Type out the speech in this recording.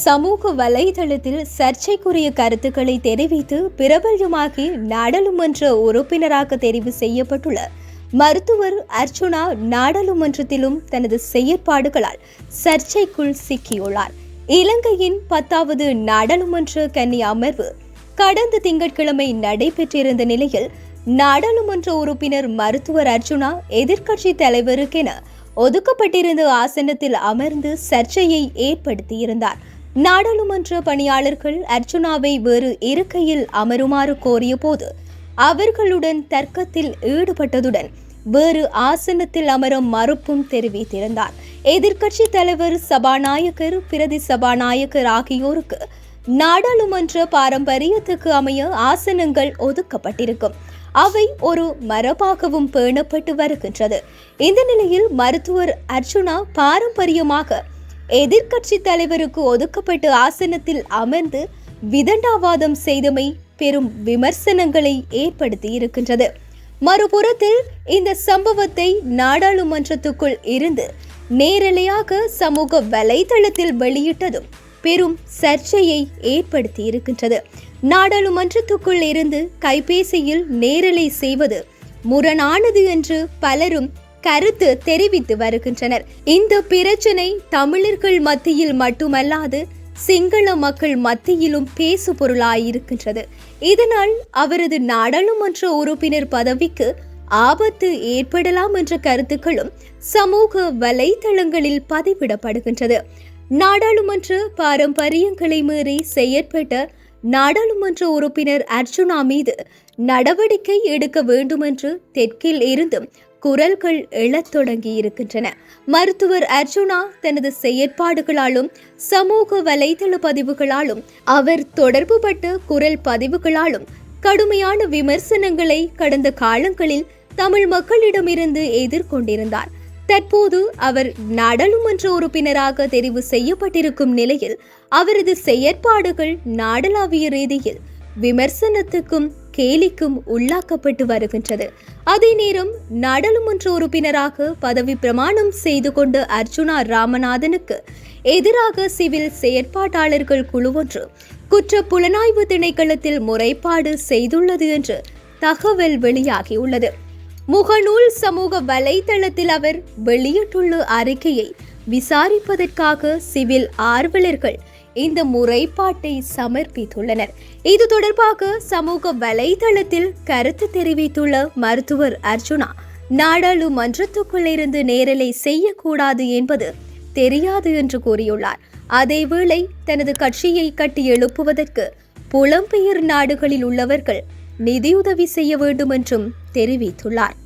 சமூக வலைதளத்தில் சர்ச்சைக்குரிய கருத்துக்களை தெரிவித்து பிரபல்யமாகி நாடாளுமன்ற உறுப்பினராக தெரிவு செய்யப்பட்டுள்ள மருத்துவர் அர்ச்சுனா நாடாளுமன்றத்திலும் தனது செயற்பாடுகளால் சர்ச்சைக்குள் சிக்கியுள்ளார். இலங்கையின் 10வது நாடாளுமன்ற கன்னி அமர்வு கடந்த திங்கட்கிழமை நடைபெற்றிருந்த நிலையில் நாடாளுமன்ற உறுப்பினர் மருத்துவர் அர்ச்சுனா எதிர்க்கட்சி தலைவருக்கென ஒதுக்கப்பட்டிருந்த ஆசனத்தில் அமர்ந்து சர்ச்சையை ஏற்படுத்தியிருந்தார். நாடாளுமன்ற பணியாளர்கள் அர்ச்சுனாவை வேறு இருக்கையில் அமருமாறு கோரிய போது அவர்களுடன் தர்க்கத்தில் ஈடுபட்டதுடன் வேறு ஆசனத்தில் அமர மறுப்பும் தெரிவித்திருந்தார். எதிர்க்கட்சி தலைவர், சபாநாயகர், பிரதி சபாநாயகர் ஆகியோருக்கு நாடாளுமன்ற பாரம்பரியத்துக்கு அமைய ஆசனங்கள் ஒதுக்கப்பட்டிருக்கும். அவை ஒரு மரபாகவும் பேணப்பட்டு வருகின்றது. இந்த நிலையில் மருத்துவர் அர்ச்சுனா பாரம்பரியமாக எதிர்க்கட்சி தலைவருக்கு ஒதுக்கப்பட்ட ஆசனத்தில் அமர்ந்து விதண்டாவாதம் செய்தமை பெரும் விமர்சனங்களை ஏற்படுத்தி இருக்கின்றது. மறுபுறத்தில் இந்த சம்பவத்தை நாடாளுமன்றத்துக்குள் இருந்து நேரலையாக சமூக வலைதளத்தில் வெளியிட்டதும் பெரும் சர்ச்சையை ஏற்படுத்தி இருக்கின்றது. நாடாளுமன்றத்துக்குள் இருந்து கைபேசியில் நேரலை செய்வது முரணானது என்று பலரும் கருத்து தெரிவித்து வருகின்றனர். இந்த பிரச்சனை தமிழர்கள் மத்தியில் மட்டுமல்லாது சிங்கள மக்கள் மத்தியிலும் பேசு பொருளாயிருக்கின்றது. இதனால் அவரது நாடாளுமன்ற உறுப்பினர் பதவிக்கு ஆபத்து ஏற்படலாம் என்ற கருத்துக்களும் சமூக வலைதளங்களில் பதிவிடப்படுகின்றது. நாடாளுமன்ற பாரம்பரியங்களை மீறி செயற்பட்ட நாடாளுமன்ற உறுப்பினர் அர்ச்சுனா மீது நடவடிக்கை எடுக்க வேண்டும் என்று தெற்கில் இருந்தும் குரல்கள் எழத் தொடங்கி இருக்கின்றன. மருத்துவர் அர்ச்சுனா தனது செயற்பாடுகளாலும் சமூக வலைதள பதிவுகளாலும் அவர் தொடர்புபட்ட குரல் பதிவுகளாலும் கடுமையான விமர்சனங்களை கடந்த காலங்களில் தமிழ் மக்களிடமிருந்து எதிர்கொண்டிருந்தார். தற்போது அவர் நாடாளுமன்ற உறுப்பினராக தெரிவு செய்யப்பட்டிருக்கும் நிலையில் அவரது செயற்பாடுகள் நாடளாவிய ரீதியில் விமர்சனத்துக்கும் கேலிக்கும் உள்ளாக்கப்பட்டு வருகின்றது. அதே நேரம் நாடாளுமன்ற உறுப்பினராக பதவி பிரமாணம் செய்து கொண்ட அர்ச்சுனா ராமநாதனுக்கு எதிராக சிவில் செயற்பாட்டாளர்கள் குழு ஒன்று குற்ற புலனாய்வு திணைக்களத்தில் முறைப்பாடு செய்துள்ளது என்று தகவல் வெளியாகியுள்ளது. முகநூல் சமூக வலைதளத்தில் அவர் வெளியிட்டுள்ள அறிக்கையை விசாரிப்பதற்காக சிவில் ஆர்வலர்கள் இந்த முறைப்பாட்டை சமர்ப்பித்துள்ளனர். இது தொடர்பாக சமூக வலைதளத்தில் கருத்து தெரிவித்துள்ள மருத்துவர் அர்ச்சுனா நாடாளுமன்றத்துக்குள் இருந்து நேரலை செய்யக்கூடாது என்பது தெரியாது என்று கூறியுள்ளார். அதேவேளை தனது கட்சியை கட்டி எழுப்புவதற்கு புலம்பெயர் நாடுகளில் உள்ளவர்கள் நிதியுதவி செய்ய வேண்டும் என்றும் தெரிவித்துள்ளார்.